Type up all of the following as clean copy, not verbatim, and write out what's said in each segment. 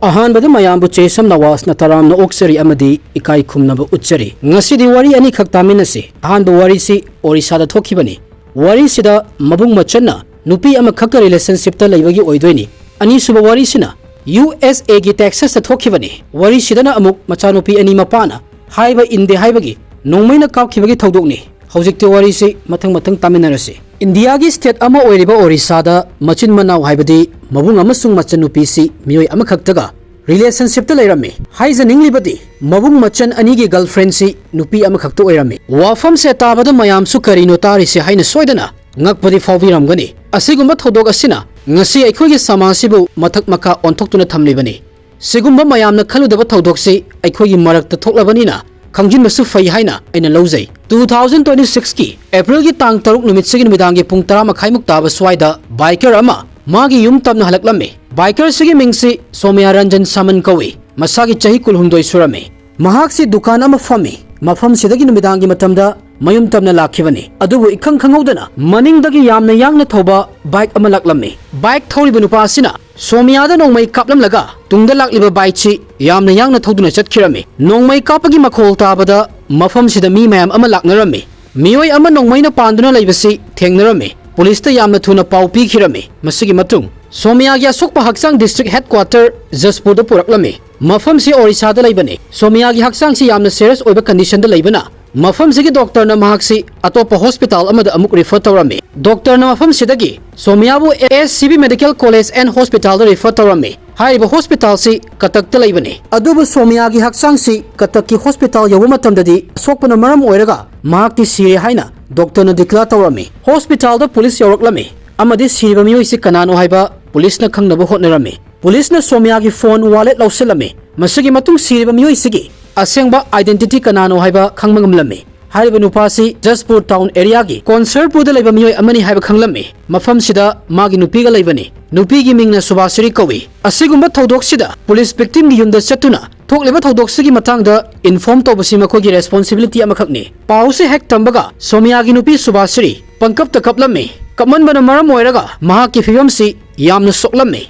अहानबदा मयामबु चेसम नवासना तरामना ओक्सरी अमदी इकाई खुमनबु उच्चरी ngasi wari ani khak taminasi ahanba wari si Orissa da thokibani wari sida Mabung Mchn na nupi ama khakka relationship ta leibagi oidoini ani suba wari sina USA gi Texas ta thokibani wari sida na amuk macha nupi ani mapana haiba inde haibagi nongmaina kaukibagi thodokni hojikte wari si mathang taminarasi India gi state ama oiriba Orissa da machin manau haibadi Mabung amasung Mcha Nupi si miyoi ama khaktaga relationship ta leirami haizaning libadi Mabung Mchn ani gi girlfriend si nupi ama khakta oirami wafam se tabada mayam su karino tari se haina soidana ngakpadi fawbiramgani asigumba thodok asina ngasi aikhogi samasibu mathak maka onthok tuna thamlibani sigumba mayamna khaludaba thodok si aikhogi marakta thoklabanina Kangjin masu fai haina aina lozai 2026 ki April ki tang taruk numit sigi numidangi pung tara makhaimuk taba swaida biker ama magi yum tamna halaklamme biker sigi mingsi Somya Ranjan Saman kawi masagi chahi kulhumdoi surame mahak si dukan ama fami mafam sidagi numidangi matamda mayum tamna lakhibani adubu ikhang khangawdana maningdagi yamna yangna thoba bike ama laklamme bike thoriba nupa asina Somya da nongmai kaplam laga tungda lakliba bike chi yamna yangna thoduna chatkirame nongmai kapagi makhol tabada mafam sida mi mayam ama laknarame miyoi ama nongmai na panduna leibasi thengnarame police ta yamna thuna pau pikhirame masigi matung Somya gi asokpa haksang district headquarter Jaspur da puraklame mafam si Orissa da leibane Somya gi haksang si yamna serious oiba condition da leibana mafam sigi doctor na mahaksi atopa hospital amada amuk refer tawrame doctor na mafam sidagi Somya bu SCB Medical College and Hospital da refer tawrame haiba hospital si Katak ta leibane adubu Somya gi haksang si Katak ki hospital yawu matamdadi sokpana maram oiraga mahakti sire haina doctor na declare tawrame hospital da police yawraklame amadi siriba miyoi si kanano haiba police na khangnaba hotnarame police na Somya gi phone wallet lausilame masigi matung siriba miyoi sigi asengba identity kanano haiba khangmangamlame haiba nupasi Jaspur town area gi concert puda leiba miyoi amani haiba khanglamme mafam sida magi nupi ga leibani nupi gi mingna Subhasiri kawi asigumba thodok sida police victim gi yunda chatuna thokleba thodok sigi matangda inform tobasi makho gi responsibility amakhakni pause hek tambaga Somya gi nupi Subhasiri pangkap ta kaplamme kaman bana maram oiraga mahaki fivam si yamna soklamme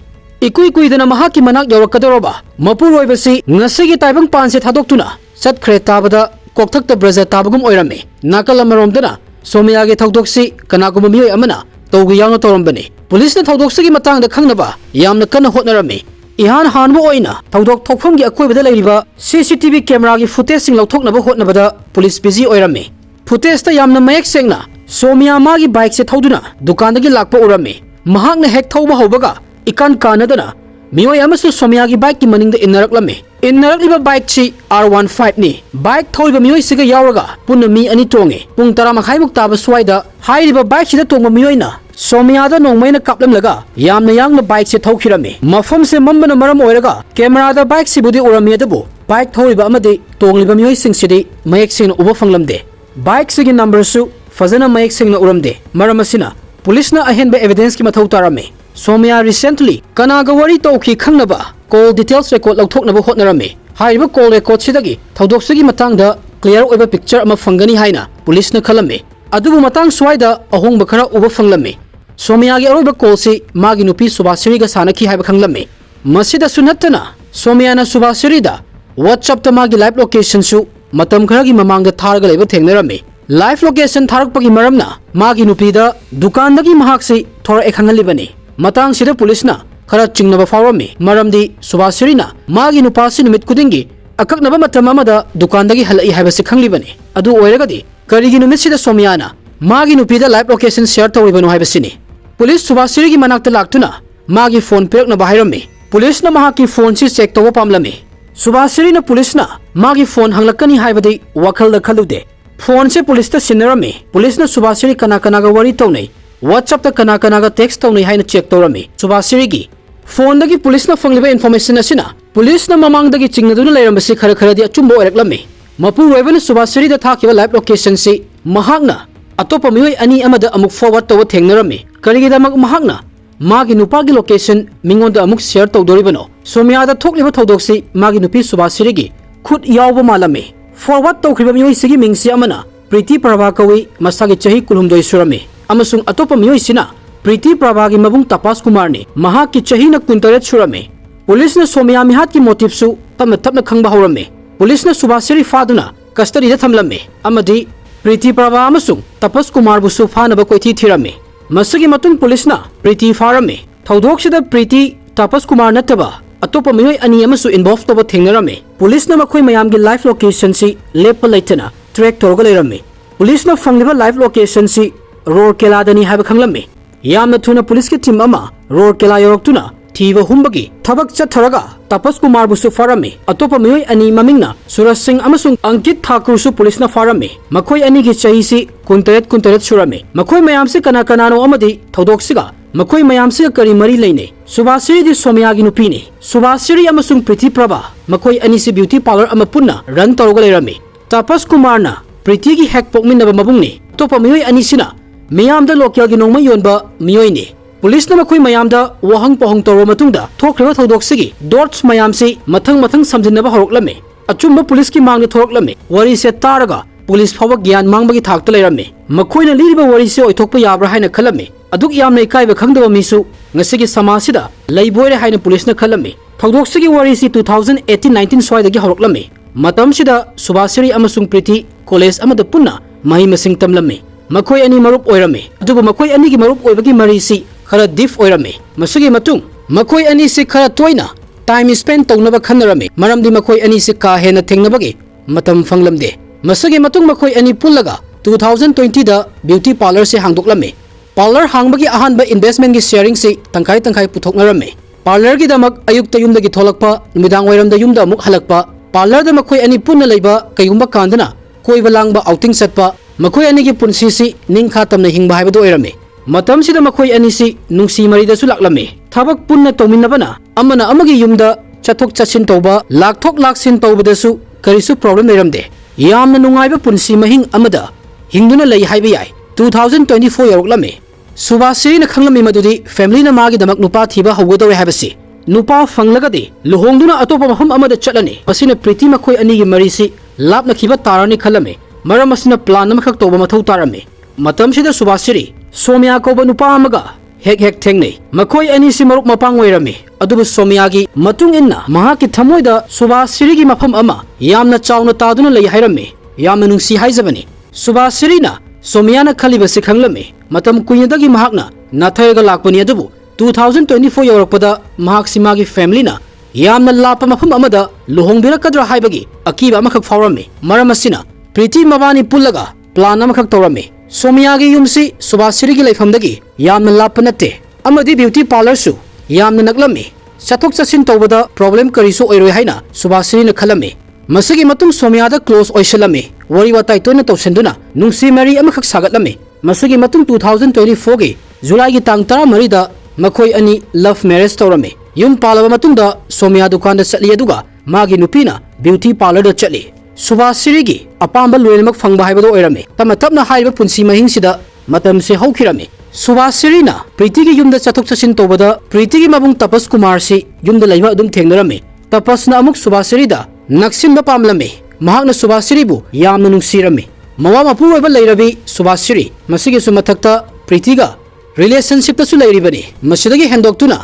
ikui kuidana mahaki manak yawrakadoroba mapuroibasi ngasigi taibang panse thadoktuna satkhre tabada kokthakta braja tabagum oirame nakal amaromdana Somya gi thodoksi kanaguma miyoi amana tawgi yawna tawrambani police na thodoksi gi matangda khangnaba yamna kana hotnarame ihan hanbu oina thodok thokpham gi akoibada leiriba CCTV camera gi footage sing lauthoknaba hotnabada police busy oirame footage ta yamna mayak sengna Somya magi bike se thoduna dukandagi lakpa urame mahakna hek thauba hobaga ikan kanadana miyoi amasu Somya gi bike ki maningda innaraklame innarakliba bike chi R15 ni bike thoriba miyoi siga yawraga punna mi ani tonge pung tara makhaimuk taba swaida hairiba bike sida tongba miyoina Somya da nongmaina kaplam laga yamna yangna bike se thaukhirame mafam se mambana maram oiraga camera da bike si budi urame adabu bike thoriba amade tongliba miyoi sing sidi mayak sing uba phanglamde bike sigi number su fazana mayak sing na uramde maram asina police na ahenba evidence ki mathau tarame Somya recently kanaga wari tawki khangnaba call details record lauthoknaba hotnarame haiba call record sidagi thodoksugi matangda clear oiba picture ama fangani haina police na khalame adubu matang swaida ahongba khara uba fanglame Somya gi aroba call si magi nupi Subhasiri ga sanaki haiba khanglame masida sunatana Somya na Subhasiri da WhatsApp ta magi live location su matam khara gi mamangda tharga leiba thengnarame live location tharakpagi maramna magi nupi da dukandagi mahaksi thora ekhangalibani matang sida police na khara chingnaba fawrami maramdi Subhasiri na magi nupasi numit kudingi akaknaba matam amada dukandagi halai haibasi khanglibani adu oiragadi karigi numit sida Somya na magi nupi da live location share tawribanu haibasini police Subhasiri gi manakta laktuna magi phone peraknaba hairami police na mahaki phone si check tawa pamlami Subhasiri na police na magi phone hanglakani haibadi wakhal da khalude phone se police ta sinarami police na Subhasiri kana ga wari tawnai WhatsApp ta kana ga text tawnai haina check tawrami Subhasiri gi phone dagi police na fangliba information asina police na mamang dagi chingnaduna leirambasi khara di achumbo oiraklami mapu roibana Subhasiri da thakiba live location si mahakna atopa miyoi ani amada amuk forward tawa thengnarami karigidamak mahakna magi nupagi location mingonda amuk share tawdoribano Somya da thokliba thodoksi magi nupi Subhasiri gi khut yawba malame forward tawkhriba miyoi sigi mingsi amana Priti Prabha kawi masagi chahi kulhumdoi surame amasung atopa miyoi sina Priti Prabha gi mabung Tapas Kumar ni mahaki chahi na kuntaret surame पुलिसना सोमिया मिहात की मोटिवसु तमना तपना खंगबा हौरमे पुलिसना सुभाश्री फादुना कस्टडीदा थमलमे अमदी प्रीति प्रभा अमसुंग तपस कुमार बुसु फानबा कोइथि थिरमे मसगी मतुंग पुलिसना प्रीति फारमे थौदोक्सिदा प्रीति तपस कुमार नतबा अतोप मियोय अनी अमसु involve तोबा थेंगनरमे पुलिसना मखोय मयाम गी live location सी लेप लेतना track तोरगा लेरमे पुलिसना फंगलिबा live location सी road केलादनी हाबा खंगलमे यामना थुना police की team अमा रोड केला योरक्तुना थीबा हुंबगी थबक चथरगा तपस कुमार बुसु फारमे अतोप मियोय अनी ममिंगना सूरज सिंह अमसुंग अंकित ठाकुरसु पुलिसना फारमे मखोय अनी की चहीसी कुंतरेत सुरमे मखोय मयाम से कना कनानो अमदी थौदोक्सिगा मखोय मयाम से करी मरी लेने सुभाश्री दी सोमिया की नुपीने सुभाश्री अमसुंग प्रीति प्रभा मखोय अनी से ब्यूटी पार्लर अमा पुन्ना रन तौरगा लेरमे तपस कुमारना प्रीति की हेक पोकमिनबा मबुंगने अतोप मियोय अनी सिना मियामदा लोकल की नोंगमा योनबा मियोयने पुलिस मखोय मयामदा वहंग पहंग तौर मतुंगदा थोख्रेबा थौदोक्सिगी डॉट्स मयाम से मथंग मथंग समजिनबा हौरक्लमे अचुंबा पुलिस की मांग थोरक्लमे वरी से तारगा पुलिस फाव ज्ञान मांगबगी थाक्ता लेरमे मखोयना लिरिबा वरी से ओइथोकपा याब्रा हायना खलमे अदुक यामना इकायबा खंगदबा मिसु ngasiगी समाजसिदा लैबोयरे हायना पुलिसना खलमे थौदोक्सिगी वरी से 2018-19 स्वाइदगी हौरक्लमे मतमसिदा सुभाश्री अमसुंग प्रीति कॉलेज अमदा पुन्ना मही मसिंग तमलमे मखोय अनी मरुप ओइरमे अदुबु मखोय अनी की मरुप ओइबगी मरीसी खरा डिफ ओइरमे मसगी मतुंग मखोय अनी से खरा तोइना टाइम स्पेंड तौनबा खन्नरमे मरमदी मखोय अनी से का हेना थेंगनबगी मतम फंगलमदे मसगी मतुंग मखोय अनी पुल्लगा 2020 दा ब्यूटी पार्लर से हांगदोक्लमे पार्लर हांगबगी अहानबा इन्वेस्टमेंट की शेयरिंग से तंखाई तंखाई पुथोकनरमे पार्लर की दमक अयुक्ता युमदगी थोलकपा नुमिदांग वैरमदा युमदा अमुक हलकपा पार्लर दा मखोय अनी पुन्ना लैबा कयुंबा कांदना कोइबा लांगबा आउटिंग चटपा मखोय अनी की पुनसीसी निंखा तमना हिंगबा हाइबदो ओइरमे मतमसिदा मखोय अनीसी नुंसी मरीदसु लाक्लमे थबक पुन्ना तौमिनबना अमना अमगी युमदा चथोक चसिन तौबा लाखथोक लाखसिन तौबदसु करिसु प्रॉब्लम लेरमदे यामना नुंगाइबा पुनसी महिंग अमदा हिंगदुना लೈ हाइबा याय 2024 यौरक्लमे सुभाश्रीना खंगलमी मदुदी फैमिलीना मागी दमक नुपा थीबा हौगदौरे हाइबसी नुपा फंगलगदि लुहोंगदुना अतोपा मफम अमदा चटलने मसिना प्रीति मखोय अनीगी मरीसी लापना खिबा तारानी खलमे मरम असिना प्लान अमखक तौबा मथौ तारमे मतमसिदा सुभाश्री सोमिया कोबा नुपा अमगा हेक हेक थेंगने मखोय अनी से मरुप मपांग ओइरमे अदुबु सोमियागी मतुंग इन्ना महाकी थमोयदा सुभाश्रीगी मफम अमा यामना चावना तादुना लೈ हाइरमे यामना नुंसी हाइजबने सुभाश्रीना सोमियाना खलिबसि खंगलमे मतम कुइनदगी महाकना नाथयगा लाकपनि अदुबु 2024 यौरकपदा महाक सिमागी फैमिलीना यामना लापा मफम अमदा लुहोंगबिरकद्रा हाइबगी अकीबा अमखक फावरमे मरम असिना प्रीति मबानी पुल्लगा प्लान अमखक तौरमे सोमियागी युमसी सुभाश्रीगी लैफमदगी यामना लाप नते अमदी ब्यूटी पार्लर सु यामना नगलमे चथोक चसिन तौबदा प्रॉब्लम करिसु ओइरोय हाइना सुभाश्रीना खलमे मसगी मतुंग सोमियादा क्लोज ओइसलमे वरी वाताई तोइना तौसंदुना नुंसी मरी अमखक सागतलमे मसगी मतुंग 2024 गी जुलाई की तांग 13 दा मखोय अनी लव मैरिज तौरमे युम पालबा मतुंगदा सोमिया दुकान चली अदुगा मागी नुपीना ब्यूटी पार्लर चली सुभाश्रीगी अपांबा लोइनमक फंगबा हाइबदो ओइरमे तम तपना हाइबा पुंसी महिंगसिदा मतम से हौखिरमे सुभाश्रीना प्रीतिगी युमदा चथोक चसिन तौबदा प्रीतिगी मबुंग तपस कुमार से युमदा लैबा अदुम थेंगनरमे तपसना अमुक सुभाश्रीदा नक्सिनबा पामलमे महाकना सुभाश्रीबु यामना नुंसिरमे मवा मपु ओइबा लैरबी सुभाश्री मसिगी सु मथक्ता प्रीतिगा रिलेशनशिप तसु लैरिबने मसिदगी हेंदोक्तुना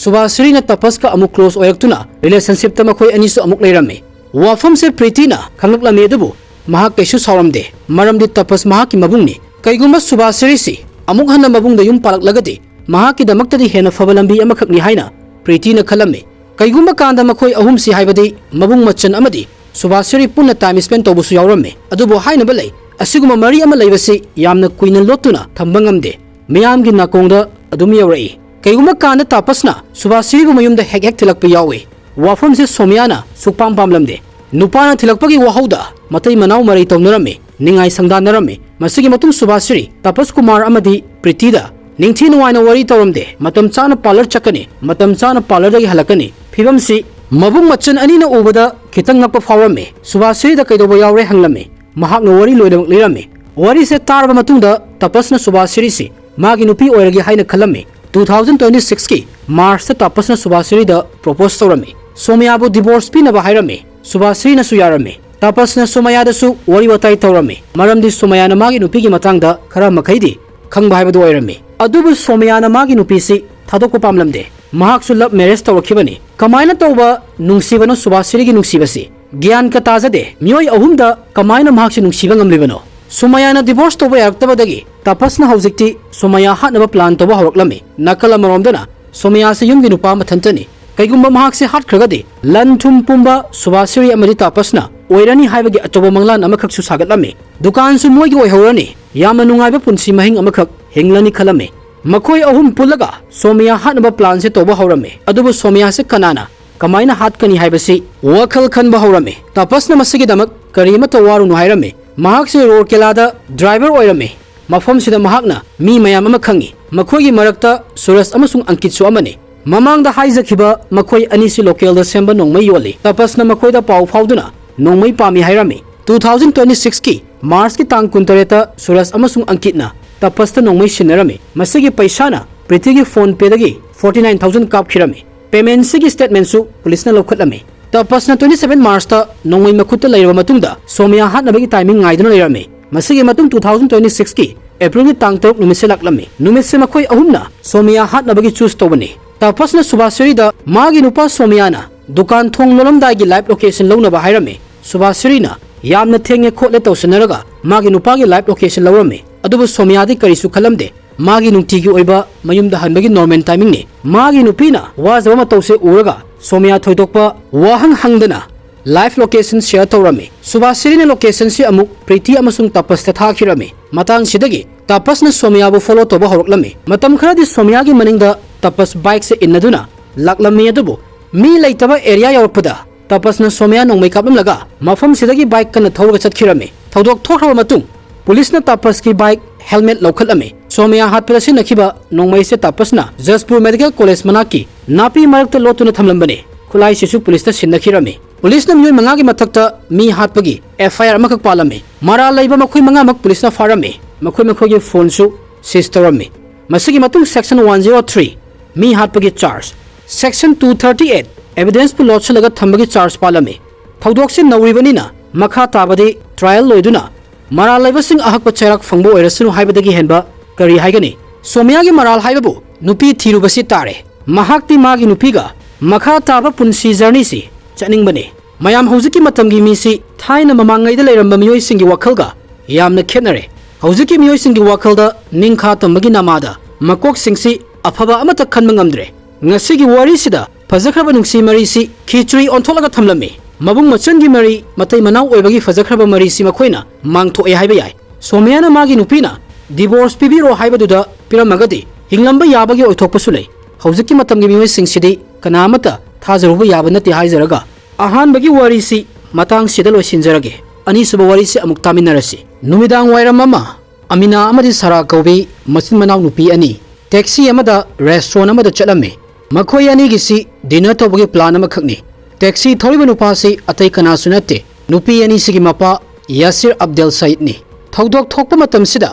सुभाश्रीना तपसका अमुक क्लोज ओयरक्तुना रिलेशनशिप त मखोय अनिसु अमुक लैरमे वाफम से प्रीतिना खंगलक्लमे अदुबु महाक कैसु सावरमदे मरमदि तपस महाकी मबुंगने कैगुम्बा सुभाश्री से अमुक हन्ना मबुंगदा युम पालक्लगदि महाकी दमक्तदि हेना फबा लंबी अमखकनि हाइना प्रीतिना खलमे कैगुम्बा कांदा मखोय अहुम से हाइबदि मबुंग मचन अमदि सुभाश्री पुन्ना टाइम स्पेंड तौबसु यावरमे अदुबु हाइनबा लै असिगुमा मरी अमा लैबसि यामना कुइना लोटुना थंबा ngamde मयामगी नाकोंगदा अदुम यावरई कैगुम्बा कांदा तापसना सुभाश्रीबु मयुमदा हेक हेक थिलक्पा यावे वाफम से सोमियाना सुपाम पामलमदे नुपाना थिलक्पगी वाहौदा मतै मनाव मरै तौनरमे निंगाई संगदानरमे मसिगी मतुम सुभाश्री तपस कुमार अमदी प्रीतिदा निंथि नुवाइना वरी तौरमदे मतम चाना पार्लर चकने मतम चाना पार्लर दगी हलकने फिबमसी मबुंग मचन अनीना उबदा खितंग ngakpa फावरमे सुभाश्रीदा कैदोबा यावरे हंगलमे महाकना वरी लोइदमक लिरमे वरी से तारबा मतुंगदा तपसना सुभाश्री से मागी नुपी ओइरगी हाइना खलमे 2026 की मार्च ता तपसना सुभाश्रीदा प्रपोज तौरमे सोमियाबु डिवोर्स पिनबा हाइरमे सुभाश्रीना सु यारमे तपसना सोमयादसु वरी वताई तौरमे मरमदि सोमयाना मागी नुपीगी मतंगदा खरा मखैदि खंगबा हाइबदो ओइरमे अदुबु सोमयाना मागी नुपीसी थादोको पामलमदे mahaksu love marriage tawrakhibani kamaina tawba nungsibano subasiri gi nungsibasi gyan ka tajade myoi ahumda kamaina mahakse nungsiba ngamlibano Sumaya na divorce toba yaraktabadagi tapasna haujikti Sumaya hatnaba plan toba hawraklami nakala maromdana Sumaya se yumgi nupa mathantani kaigumba mahakse hat khragadi lan thum pumba subasiri amadi tapasna oirani haibagi atoba manglan amakhak su sagatlami dukan su moigi oihorani yamna nungaiba punsi mahing amakhak hinglani khalame makoi ahum pulaga Sumaya hatnaba plan se toba hawrame adubu Sumaya se kanana kamaina hat kani haibasi wakhal khanba hawrame tapasna masigi damak karima tawaru nu hairame mahak se road kelada driver oirame mafam sida mahakna mi mayam ama khangi makoi gi marakta Suresh amasung Ankit su amane mamang da haijakhiba makoi anisi local da semba nongmai yoli tapasna makoi da pau fauduna nongmai pami hairame 2026 ki March ki tang 19 ta Suresh amasung Ankit na tapasta nongmai sinarame masigi paisa na Priti gi phone pay dagi 49000 kap khirame payment sigi statement su police na lokhatlame tapasna 27 March ta nongmai makutta laiba matungda Somya hatnabagi timing ngaiduna leirame masigi matung 2026 ki April ki tang 3 numise laklame numise makoi ahumna Somya hatnabagi choose tobani tapasna subasiri da magi nupa Somya na dukan thong lolomdai gi live location launaba hairame subasiri na yamna thenge khotle tawsanaraga magi nupa gi live location lawrame adubu Somya di karisu khalamde magi nungti gi oiba mayumda hanbagi normal timing ne magi nupina wazaba matawse uraga Somya thoidokpa wahang hangdana live location share tawrame subasiri ne location si amuk Priti amasung tapas ta thakirame matang sidagi tapasna Somya bu follow toba horoklame matam kharadi Somya gi maningda tapas bike se innaduna laklame adubu mi laitaba area yawarpada tapasna Somya nongmai kaplam laga mafam sidagi bike kana thawga chatkirame thodok thokhraba matung police na tapas ki bike helmet lokhalame Somya hatpala se nakhiba nongmai se tapasna Jaspur Medical College manaki napi marakta lotuna thamlambane khulai sisu police ta sinnakhirame police na myoi manga gi mathakta mi hatpagi FIR amakak palame mara laiba makhoi manga mak police na farame makhoi gi phone su sisterame masigi matung section 103 mi hatpagi charge section 238 evidence pu lot laga thambagi charge palame thodok se nawribani na makha tabadi trial loiduna mara laiba sing ahak pacharak phangbo oirasunu haibadagi henba kari haigani Somya gi maral haibabu nupi thirubasi tare mahakti magi nupiga makha taba punsi journey si chaning bane mayam hojiki matamgi misi thaina mamangai da leiramba miyoi singi wakhalga yamna khenare hojiki miyoi singi wakhalda ningkha tambagi namada makok singsi afaba amata khanma ngamdre ngasigi wari sida fajakhraba nungsi mari si khichuri ontholaga thamlami Mabung Mchn gi mari matai manau oibagi fajakhraba mari si makhoina mangtho e haiba yai Somya na magi nupina divorce pibiro haibaduda piramagadi hinglamba yabagi oithokpasu lei hojiki matamgi miyoi singsidi kanamata thajaruba yabanati haijaraga ahan bagi wari si matang sida loisinjarage ani suba wari si amuk taminarasi numidang wairam mama Amina amadi Sara kaubi machin manau nupi ani taxi amada restaurant amada chalame makhoi ani gi si dinner tobagi plan amakhakni taxi thoriba nupa si atai kana sunate nupi ani sigi mapa Yasir Abdel Said ni thodok thokpa matam sida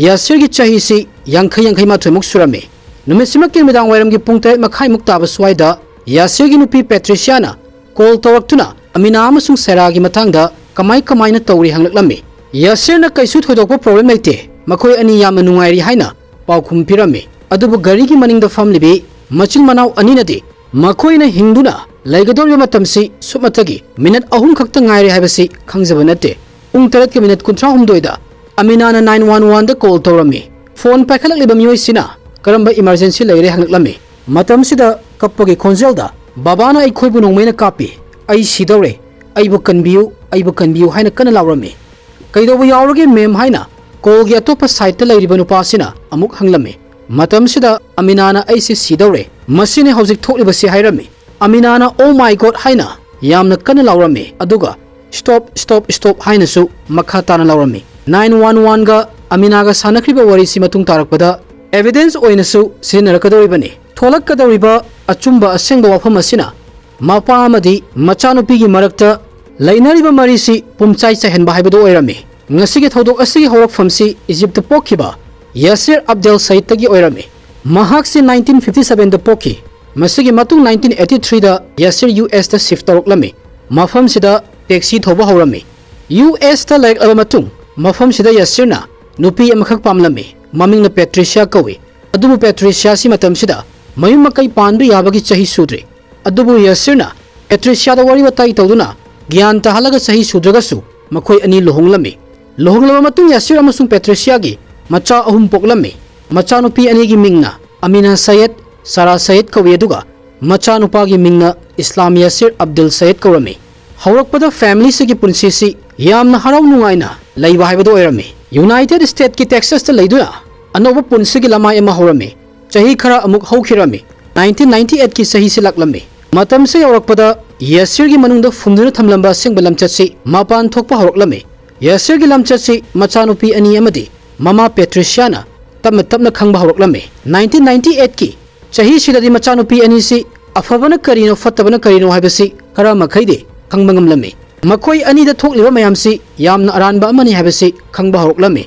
Yasir gi chahi si yankhai ma thomuk surame numisimak ki midang wairam gi pungte makhai mukta baswaida Yasir gi nupi Patricia na call tawraktuna Amina amasung Sara gi matangda kamai na tawri hanglaklame Yasir na kaisu thodokpa problem laite makhoi ani yamna nungairi haina paukhum pirame adubu gari gi maningda famlibi machin manau ani nadi makhoi na hingduna laigadorba matamsi sumatagi minute ahum khakta ngairi haibasi khangjaba nate ung tarat ki minute 39 da Amina na 911 da call tawrami phone paikhalakliba miyoi sina karamba emergency leire hanglaklame matam sida kappagi khonjelda babana ai khoibu nongmaina kapi ai sidore aibu kanbiu haina kana lawrami kaidobu yaurage mem haina call gi atopa site ta leiriba nupasina amuk hanglame matam sida Amina na ai si sidore masine hojik thokliba si hairami Amina na oh my god haina yamna kana lawrami aduga stop haina su makha tana lawrami 911 ga Amina ga sanakriba wari si matung tarakpada evidence oina su sinarakadoribani tholakadoriba achumba asengba wafam asina mapa amadi Mcha Nupi gi marakta lainariba marisi pumchai chahenba haibado oirami ngasigi thodok asigi horakfam si Egypt pokhiba Yasir Abdel Said tagi oirami mahak si 1957 da pokhi masigi matung 1983 da Yasir US ta shift toroklami mafam sida taxi thoba horami US ta like aba matung mafam sida Yasir na nupi amakhak pamlami maming na Patricia kawi adubu Patricia si matam sida mayum makai pandu yabagi chahi sudre adubu Yasirna Patricia da wari watai tawduna gyan tahalaga chahi sudragasu makhoi ani lohonglami lohonglama matung Yasir amasung Patricia gi macha ahum poklami macha nupi ani gi mingna Amina Sayed Sara Sayed kawi aduga macha nupa gi mingna Islam Yasir Abdul Sayed kawrami haurakpada family se gi punsi si yamna harau nungaina leiba haibado oirami United States ki Texas ta leiduna anoba punsi gi lamai ema horami chahi khara amuk haukhirami 1998 ki sahi se laklami matam se yaurakpada Yasir gi manungda fumduna thamlamba singba lamchat si mapan thokpa hauраklami Yasir gi lamchat si macha nupi ani amadi mama Patricia na tapna tapna khangba hauраklami 1998 ki chahi sidadi macha nupi ani si afabana karino fatabana karino haibasi khara makhaide khangba ngamlami makhoi ani da thokliba mayam si yamna aranba amani haibasi khangba hauраklami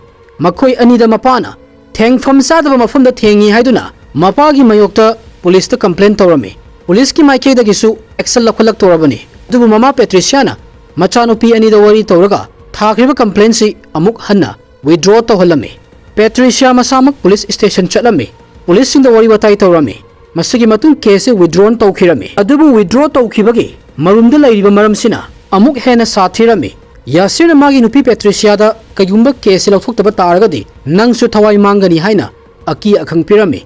makhoi ani da mapana thengfam sadaba mafam da thengi haiduna mapa gi mayokta police ta complaint tawrami police ki maike da gisu action lakhalak tawrabani dubu mama Patricia na macha nupi ani da wari tawraga thakriba complaint si amuk hanna withdraw tawhalami Patricia masamak police station chatlami police sing da wari watai tawrami masigi matung case withdrawn tawkhirami adubu withdraw tawkhibagi marumda lairiba maramsina amuk hena sathirami Yasir na magi nupi Patricia da kayumba case lauthoktaba taragadi nangsu thawai mangani haina aki akhang pirami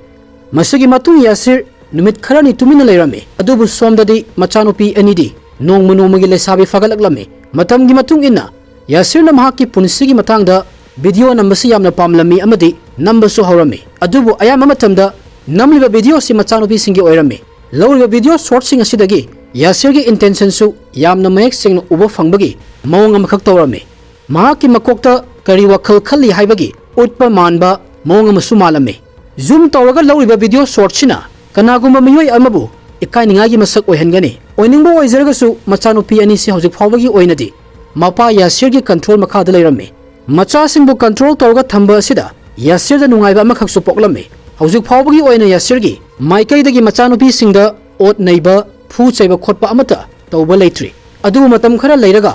masigi matung Yasir numit kharani tumina leirami adubu somdadi macha nupi anidi nongmu nongmagi lesabi fagalaklami matamgi matung inna Yasir na mahaki punsigi matangda video nambasi yamna pamlami amadi nambasu haurami adubu ayama matamda namliba video si macha nupi singi oirami lawriba video short sing asidagi Yasir gi intention su yamna mayek sing uba fangbagi mawang amakak tawrami mahaki makokta kari wakhal khalli haibagi utpa manba mawang amasu malami zoom tawraga lawriba video short sina kanagumba miyoi amabu ikai ningagi masak oihangani oiningbo oizaragasu macha nupi ani si hojik phawbagi oinadi mapa Yasir gi control makhada leirami macha singbu control tawraga thamba asida Yasir da nungaiba amakhak su poklami hojik phawbagi oina Yasir gi maikai dagi macha nupi singda ot neiba phu chaiba khotpa amata tawba leitri adu matam khara leiraga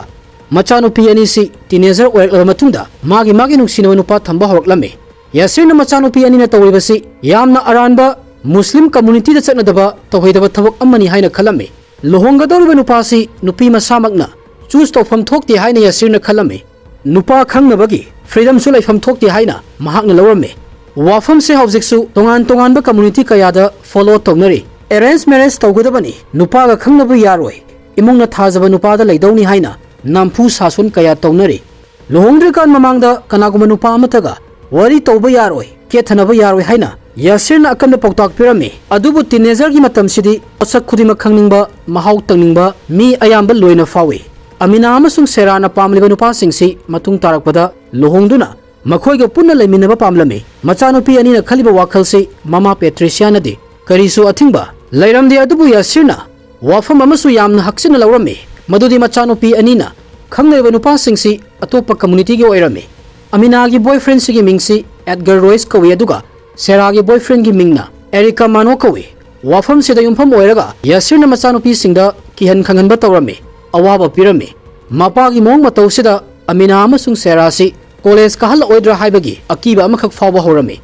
macha nupi ani si teenager oirak matungda magi nungsinaba nupa thamba horaklami Yasir na macha nupi ani na tawribasi yamna aranba Muslim community da chaknadaba tawhaidaba thabak amani haina khalami lohongadoriba nupa si nupi masamakna choose tawfam thokti haina Yasir na khalami nupa khangnabagi freedom su laifam thokti haina mahakna lawrami wafam se hawjiksu tongan ba community kayada follow tawnari arrange marriage tawgadabani nupa ga khangnabu yaroi imungna thajaba nupa da leidawni haina nampu sasun kaya tawnari lohongdrikan mamangda kanaguma nupa amataga wari tawba yaroi kethanaba yaroi haina Yasir na akanna pawtak pirami adubu teenager gi matam sidi osak khudima khangningba mahau tangningba mi ayamba loina fawi Amina amasung Serana pamliba nupa singsi matung tarakpada lohongduna makhoiga punna leiminaba pamlami macha nupi ani na khaliba wakhalsi mama Patricia na di karisu athingba leiramdi adubu Yasir na wafam amasu yamna haksina lawrami madudi macha nupi ani na khangneba nupa singsi atopa community gi oirami Amina gi boyfriend sigi mingsi Edgar Royce kawi aduga Sera gi boyfriend gi mingna Erica Mano kawi wafam sida yumpham oiraga Yasir na macha nupi singda kihan khanganba tawrami awaba pirami mapa gi mong matau sida Amina amasung Sera si college kahal oidra haibagi akiba amakhak fawba horami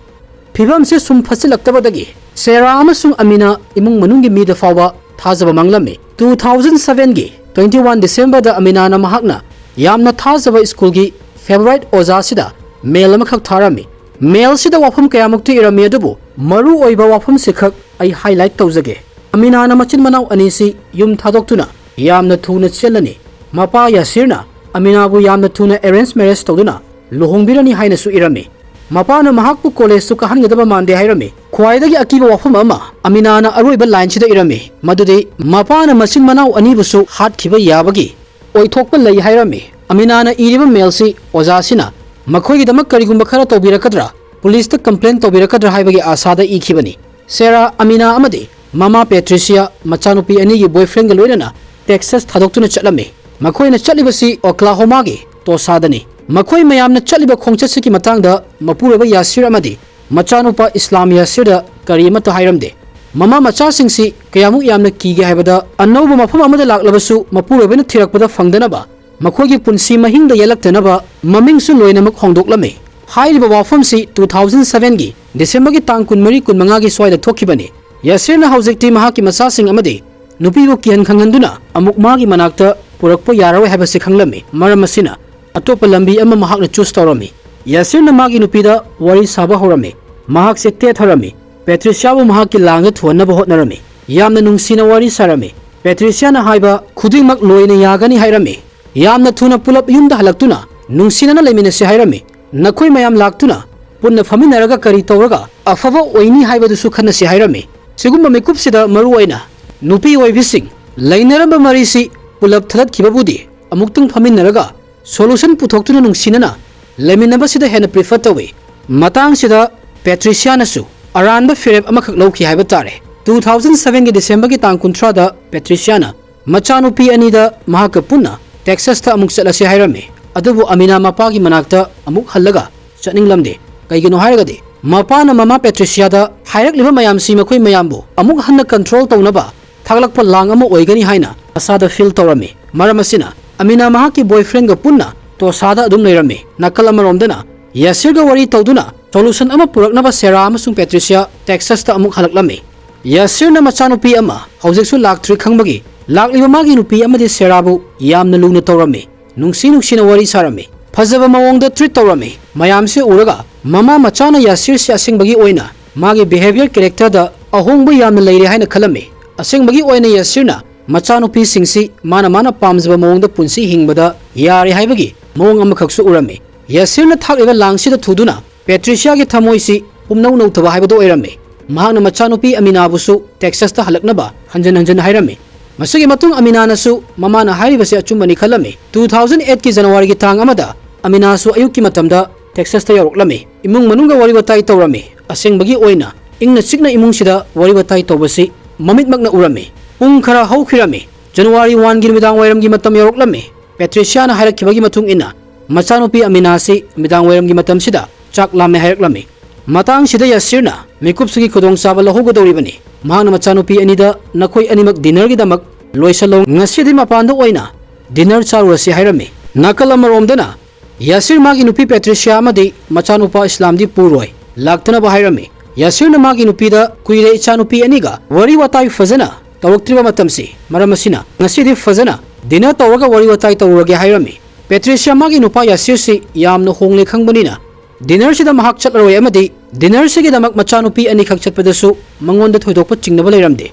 phibam se sum fasilaktabadagi Sera amasung Amina imung manunggi mi da fawba thajaba manglami 2007 gi 21 December da Amina na mahakna yamna thajaba school gi favorite oza sida mail amakhak tharami mail sida wafam kayamukti irami adubu maru oiba wafam sikhak ai highlight tawjage Amina na machin manaw anisi yum thadoktuna yamna thuna chelani mapa Yasir na Amina bu yamna thuna arrange marriage tawduna lohongbirani haina su irami mapa na mahakpu college su kahangadaba mande hairami khwaidagi akiba wafam ama Amina na aroiba line sida irami madudi mapa na machin manaw ani busu hat khiba yabagi oithokpa lei hairami Amina na iriba mail si oza sina makhoigi damak karigumba khara tawbirakadra police ta complaint tawbirakadra haibagi asada ikhibani Sera Amina amadi mama Patricia macha nupi ani gi boyfriend ga loinana Texas thadoktuna chatlami makhoina chatlibasi Oklahoma gi tosadani makhoi mayamna chaliba khongchatsiki matangda mapuraba Yasir amadi macha nupa Islam Yasir da karimata hairamde mama macha singsi kayamu yamna kige haibada annawba mafam amada laklabasu mapurabena thirakpada fangdanaba makhogi punsi mahingda yalaktanaba mamingsu loinamak hongdoklami hairiba wafamsi 2007 gi December gi tang kunmari kunmanga gi swaida thokibani Yasirna hausikti mahaki masasing amadi nupibu kihan khanghanduna amuk magi manakta purakpa yarawe habasi khanglami maram asina atopa lambi ama mahakna choose tawrami. Yasirna magi nupida wari saba horami mahak se te tharami Patricia bu mahaki langda thuanna hotnarami yamna nungsina wari sarami. Patricia na haiba khudingmak loina yagani hairami yamna thuna pulap yumda halaktuna nungsina na leminase hairami nakhoi mayam laktuna punna faminaraga kari tawraga afava oini haibadusu khanasi hairami. Sigumba mikupsida maru oina nupi oibising lainaramba marisi pulap thalat khibabudi amuktung faminaraga solution puthoktu nungsina na leminaba sida hena prefer tawi matang sida Patricia nasu aranba fireb amakak lawki haiba tare 2007 ki December ki tang kuntra da Patricia na Mcha Nupi ani da mahaka punna Texas ta amuk salasi hairami adubu Amana mapa ki manakta amuk hallaga chatninglamde kaigino hairagadi Mapana Mama Patricia da hairak liba mayam si makoi mayambu amuk hanna control tawnaba thaglakpa lang ama oigani haina asada feel tawrami maramasina Amana mahaki boyfriend ga punna to sada adum leirami nakal amaromdana Yasir ga wari tawduna solution ama puraknaba Sarah amasung Patricia Texas ta amuk halaklami. Yasir na Mcha Nupi ama haujiksu laktri khangbagi lakliba magi nupi amadi Sarah bu yamna lugna tawrami nungsina wari sarami phajaba mawongda treat tawrami mayam se uraga mama Mcha na Yasir se asingbagi oina magi behavior character da ahongba yamna leire haina khalami asingbagi oina Yasir na Mcha Nupi singsi mana pamjaba mawongda punsi hingbada yari haibagi mawong amakhaksu urami. Yasir na thakliba langsida thuduna Patricia ki thamoisi pumnau nau thaba haibado oirami mahakna Mcha Nupi Amana busu Texas ta halaknaba hanjan hairami. Masigi matung Amana nasu mama na hairibase achumbani khalami 2008 ki January ki tang amada Amana su ayuki matamda Texas ta yoroklami imung manunga wari watai tawrami asengbagi oina ingna chikna imung sida wari watai tawbasi mamit magna urami pung khara haukhirami January 1 gi midang wairam gi matam yoroklami. Patricia na hairakibagi matung ina Mcha Nupi Amana si midang wairam gi matam sida chak lame hairaklami matang sida Yasirna mikupsugi khudong saba lahugodoribani mahakna Mcha Nupi anida nakhoi animak dinner gi damak loisalong ngasidi mapanda oina dinner charurasi hairami nakal amaromdana Yasir magi nupi Patricia amadi Mcha Nupa Islam di puroi laktana ba hairami. Yasir na magi nupi da kuire icha nupi aniga wari watai fazana tawaktriba matamsi maramasina ngasidi fazana dinner tawraga wari watai tawrage hairami. Patricia magi nupa Yasir si yamna hongle khangbanina dinner sida mahak chatlroi amadi dinner sigi damak Mcha Nupi ani khak chatpadasu mangonda thoidokpa chingnaba leiramde.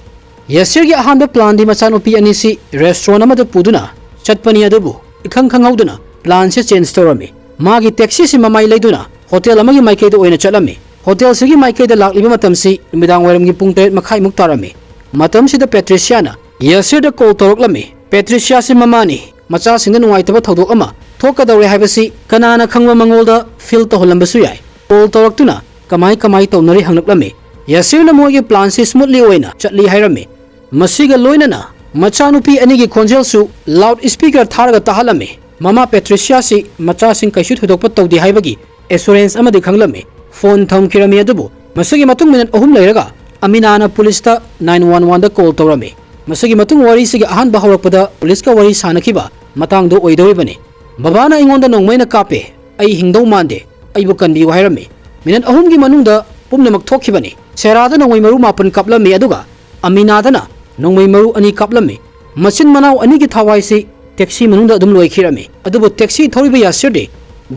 Yasir gi ahanba plan di Mcha Nupi ani si restaurant amada puduna chatpani adabu ikhang khangauduna plan se change tawrami magi taxi si mamai leiduna hotel amagi maikeda oina chalami hotel sigi maikeda lakliba matam si midang wairam gi pung 3 makhai muk tarami matam sida Patricia na Yasir da call tawroklami. Patricia si mamani Mcha singna nuwaitaba thodok ama thokadawre haibasi kanana khangwa mangolda feel toholambasu yai call tawraktuna kamai tawnari hanglaklami. Yasir na moigi plan si smoothly oina chatli hairami masiga loinana Mcha Nupi ani gi khonjel su loud speaker tharaga tahalami mama Patricia si Mcha sing kaisu thodokpa tawdi haibagi assurance amadi khanglami phone thamkirami adubu masigi matung minute ahum leiraga Amana na police ta 911 da call tawrami masigi matung wari sigi ahan bahawrakpada police ka wari sanakiba matang do oidoribani babana ingonda nongmaina kape ai hingdau mande aibu kanbi hairami minute ahum gi manungda pumnamak thokhibani Sarada nongmai maru mapan kaplami aduga Amana dana nongmai maru ani kaplami machin manau ani gi thawai si taxi manungda adum loikhirami adubu taxi thoriba Yasir de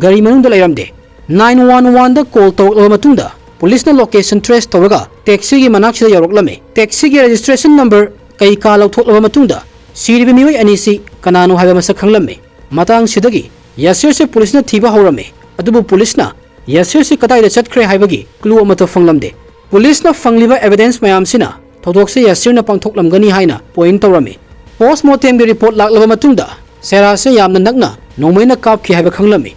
gari manungda leiramde 911 da call tawraba matungda police na location trace tawraga taxi gi manak sida yoroklami taxi gi registration number kai ka lawthoklaba matungda siribi miwai ani si kanano haiba masak khanglami matang sidagi Yasir se police na thiba hawrami adubu police na Yasir se katai da chatkhre haibagi clue amata fanglamde. Police na fangliba evidence mayam sina thodok se Yasir na pangthoklamgani haina point tawrami postmortem gi report laklaba matungda Sarah se yamna nakna nongmaina kapki haiba khanglami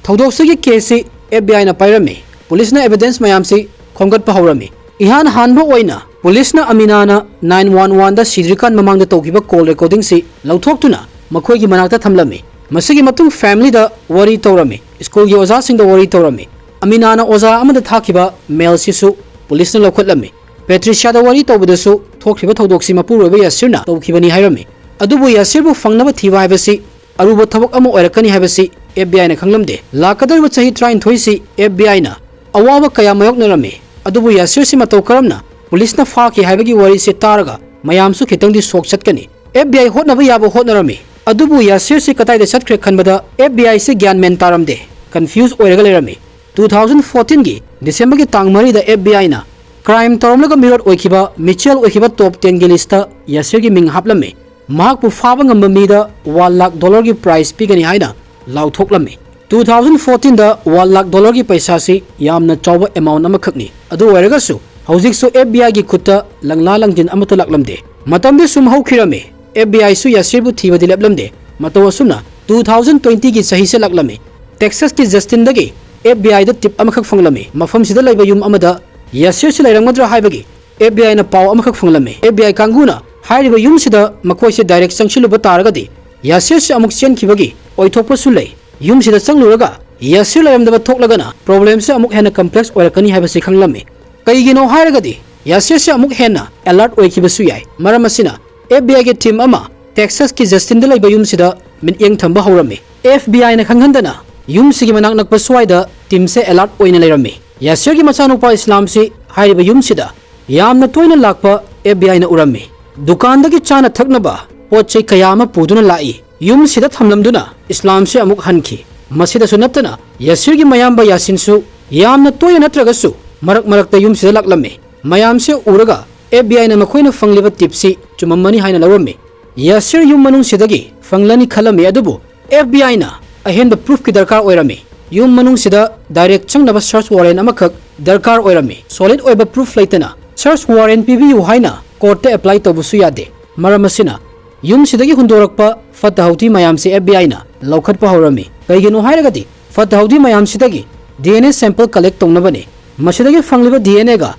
thodok se gi case se FBI na pairami police na evidence mayam se khongatpa hawrami ihan hanbo oina police na Amana na 911 da sidrikan mamangda tawkiba call recording se lawthoktuna makhoi gi manakta thamlami masigi matung family da wari tawrami school gi oza sing da wari tawrami Amana na oza amada thakiba mail sisu police na lawkhatlami Patricia da wari tawbadasu thokriba thodoksi mapuroba Yasir na tawkhibani hairami adubu Yasir bu fangnaba thiba haibasi aruba thabak ama oirakani haibasi FBI na khanglamde lakadariba chahi 33 si FBI na awaba kaya mayoknarami adubu Yasir si mataw karamna पुलिसना फाकी हाइबगी वरी से तारगा मयामसु खितंगदी सोक चटकनी FBI होटनबा याबो होटनरमी अदुबु Yasir से कताइदे चटख्रे खनबदा FBI से ज्ञान main तारमदे confuse ओइरगा Laramie 2014 गी दिसंबर की तांग मरीदा FBI ना क्राइम तौरमलगा मिरोड ओइखिबा मिचेल ओइखिबा टॉप 10 गी लिस्टा यासिर गी मिंग हापलमे महाकपु फाबा ngamba मीदा $1 लाख की प्राइस पिगनी हाइना लाउथोकलमे 2014 दा $1 लाख की पैसा से यामना चौबा अमाउंट अमखकनी अदु ओइरगासु हौजिकसु FBI गी खुत्ता लंगला लंजिन अमत लाकलमदे मतमदे सुम हौखिरमे FBI सु यासिरबु थीबदि लेबलमदे मतो असुना 2020 की सही से लाकलमे टेक्सास की जस्टिन दगी FBI दा टिप अमखक फंगलमे मफम सिदा लैबा युम अमदा यासिर से लैरंगमद्रा हाइबगी FBI ना पाव अमखक फंगलमे FBI कांगुना हाइरिबा युम सिदा मकोय से डायरेक्ट संगसिलुबा तारगदि यासिर से अमुक चेनखिबगी ओइथोकपसु लै युम सिदा चंगलुरगा यासिर लैरमदबा थोकलगना प्रॉब्लम से अमुक हेना कॉम्प्लेक्स ओइरकनी हाइबसि खंगलमे कईगिनो हाइरगदि यासिर से अमुक हेना अलर्ट ओइखिबसु याय मरम असिना FBI के टीम अमा टेक्सास की जस्टिन दा लैबा युम सिदा मिनयंग थंबा हौरमे FBI ना खंगहंदना युम सिगी मनाक नकपा स्वाइदा टीम से अलर्ट ओइना लेरमे यासिर की मचानुपा इस्लाम से हाइरिबा युम सिदा यामना तोइना लाकपा FBI ना उरमे दुकान दगी चाना थकनबा पोचै कयामा पुदुना लाई युम सिदा थमलमदुना इस्लाम से अमुक हनखी मसिदा सुनतना यासिर की मयामबा यासिनसु यामना तोइना नत्रगसु मरक मरकता युम सिदा लाकलमे मयाम से उरगा FBI ना मखोइना फंगलिबा टिपसी चुममनी हाइना लवरमे यासिर युम मनुंग सिदगी फंगलनी खलमे अदुबु FBI ना अहेन द प्रूफ की दरकार ओइरमे युम मनुंग सिदा डायरेक्ट चंगनबा सर्च वारंट अमखक दरकार ओइरमे सॉलिड ओइबा प्रूफ लैतना सर्च वारंट पिबियु हाइना कोर्ट अप्लाई तौबसु यादे मरम असिना युम सिदगी हुंदोरकपा फतहौती मयाम से FBI ना लौखटपा हौरमे कईगिनो हाइरगदि फतहौती मयाम सिदगी DNA सैंपल कलेक्ट तौनबने मसिदगी फंगलिबा DNA गा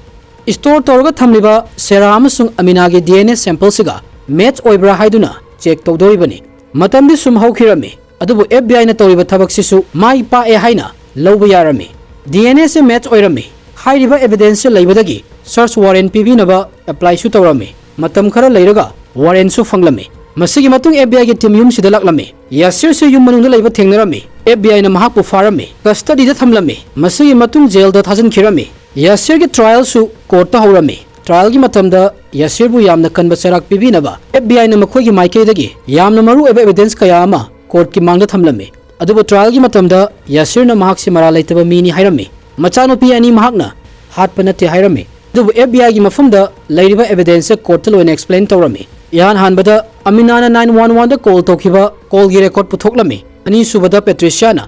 स्टोर तौरगा थमलिबा सेरा अमसुंग अमीना गे DNA सैंपल सिगा मैच ओइब्रा हाइदुना चेक तौदोरिबने मतमदि सुम हौखिरमे अदुबु FBI ना तौरिबा थबकसिसु माइ पाए हाइना लौबा यारमे DNA से मैच ओइरमे हाइरिबा एविडेंस से लैबदगी सर्च वारंट पिबिनबा अप्लाई सु तौरमे मतम खरा लैरगा वारंट सु फंगलमे मसिगी मतुंग FBI के टीम युम सिदा लाकलमे यासिर से युम मनुंग लैबा थेंगनरमे FBI ना महाकपु फारमे कस्टडी दा थमलमे मसिगी मतुंग जेल दा थाजनखिरमे यासिर के ट्रायल सु कोर्ट ता हौरमे ट्रायल की मतमदा यासिर बु यामना कनबा चराक पिबिनबा FBI ना मखोगी माइकेदगी यामना मरु एबा एविडेंस कया अमा कोर्ट की मांगदा थमलमे अदुबु ट्रायल की मतमदा यासिर ना महाक से मरा लैतबा मीनी हाइरमे मचानुपी अनि महाकना हातपा नते हाइरमे अदुबु FBI की मफमदा लैरिबा एविडेंस कोर्ट लोइन एक्सप्लेन तौरमे यान हानबदा अमीनाना 911 दा कॉल तौखिबा कॉल गी रिकॉर्ड पुथोकलमे अनि सुबदा पेट्रिशियाना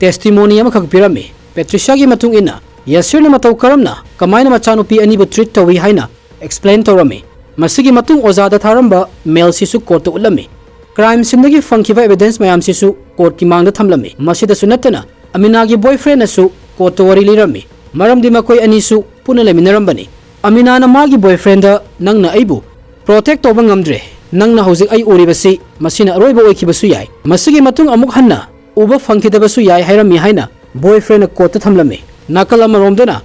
टेस्टिमोनी अमा खकपिरमे पेट्रिशिया की मतुंग इना यासिर ना मतौ करमना कमाइना मचानुपी अनिबु ट्रीट तौवी हाइना एक्सप्लेन तौरमे मसिगी मतुंग ओजादा थारंबा मेल सिसु कोर्ट उलमे क्राइम सिंदगी फंखिबा एविडेंस मयाम सिसु कोर्ट की मांगदा थमलमे मसिदा सुनतना अमीना की बॉयफ्रेंड असु कोर्ट वरी लिरमे मरमदि मकोय अनिसु पुना लेमिनरंबने अमीना ना मागी बॉयफ्रेंड नंगना अइबु प्रोटेक्ट तौबा ngamdre नंगना हौजिक अइ ओरिबसि मसिना अरोइबा ओइखिबसु याय मसिगी मतुंग अमुक हन्ना उबा फंखिदबसु याय हाइरमी हाइना बॉयफ्रेंड कोर्ट थमलमे नाकल अमरोमदना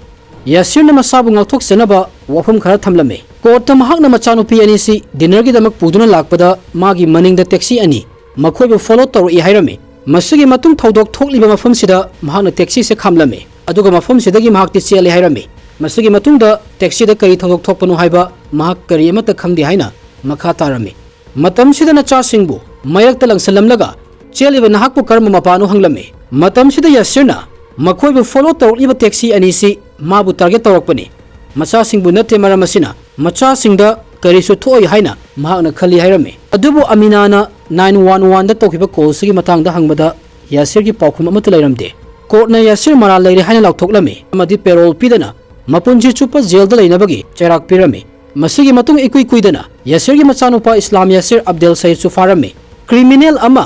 यासिर ना मसाबु ngakthoksenaba wafam khara thamlame court महाकना मचानुपी अनिसि डिनर की दमक पुदुना लाकपदा मागी मनिंग द टैक्सी अनि मखोइबु फॉलो तौरइ हाइरमे मसिगी मतुंग थौदोक थोकलिबा मफम सिदा महाकना टैक्सी से खामलमे अदुगा मफम सिदगी महाकति चेले हाइरमे मसिगी मतुंग द टैक्सी द करी थौदोक थोकपनु हाइबा महाक करी अमत खंगदि हाइना मखा तारमे मतम सिदा नचा सिंगबु मयरक लंगसलमलगा चेलिबा नाहकपु कर्म मपानु हंगलमे मतम सिदा यासिरना मखोइबु फॉलो तौरलिबा टैक्सी अनिसि माबु टारगेट तौरकपने मचा सिंगबु नते मरमसिना मचा सिंगदा करीसु थोय हाइना महाकना खली हाइरमे अदुबु अमीनाना 911 दा तौखिबा कॉल सिगी मतंगदा हंगबदा यासिर की पाउखुम अमत लैरमदे कोर्टना यासिर मरा लैरे हाइना लाउथोकलमे अमदि पेरोल पिदना मपुंजी चुपा जेल दा लैनबगी चराक पिरमे मसिगी मतुंग इकुई कुइदना यासिर की मचानुपा इस्लाम यासिर अब्दुल सईद सुफारमे क्रिमिनल अमा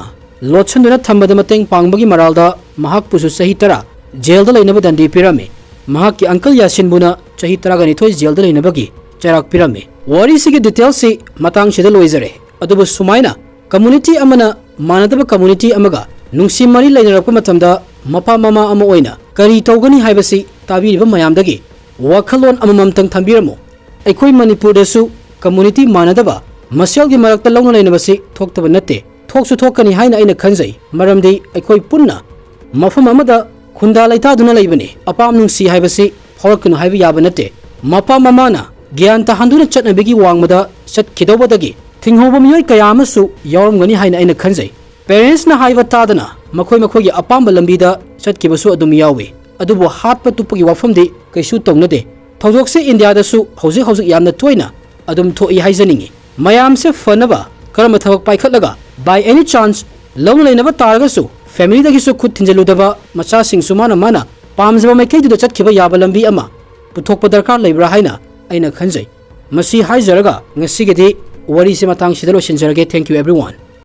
लोचनदुना थंबदा मतंग पांगबगी मरालदा महाक पुसु सही तरा जेल दा लैनब दंडी पिरमे महाक की अंकल यासिनबुना चही तरागनिथोय जेल दा लैनबगी चराक पिरमे वारी सिगी डिटेल से मतंग सिदा लोइजरे अदुबु सुमाइना कम्युनिटी अमना मानदब कम्युनिटी अमगा नुंसी मरी लैनरप मतमदा मपा ममा अमा ओइना करी तौगनी हाइबसी ताबीरिबा मयामदगी वखलोन अमममतंग थंबिरमो अखोई मणिपुरदसु कम्युनिटी मानदबा मसेलगी मरक्ता लौना लैनबसी थोक्तबा नते थोकसु थोकनी हाइना अइना खंजै मरमदि अखोई पुन्ना मफम अमदा खुंदा लैतादुना लैबने अपाम नुंसी हाइबसी फरकनु हाइबा याबा नते Mopa ममाना gyan tahanduna chatnabigi wangmada chatkidobadagi thinghoba miyoi kaya amasu yawramgani haina aina khanjai parents na haiba tadana makhoi makhoigi apamba lambida chatkibasu adum yawi adubu hatpa tupagi wafamdi kaisu tongnade thawjokse india dasu hojik yamna toina adum thoi haijaningi mayamse fanaba karama thawak paikhatlaga by any chance lawna leinaba taragasu family dagisu khut thinjaludaba macha sing sumana mana pamjaba maikei du chatkiba yaba lambi ama puthokpa darkar leibra haina aina khanjai masi haijaraga ngasigedi wari se matang sidalo sinjarage thank you everyone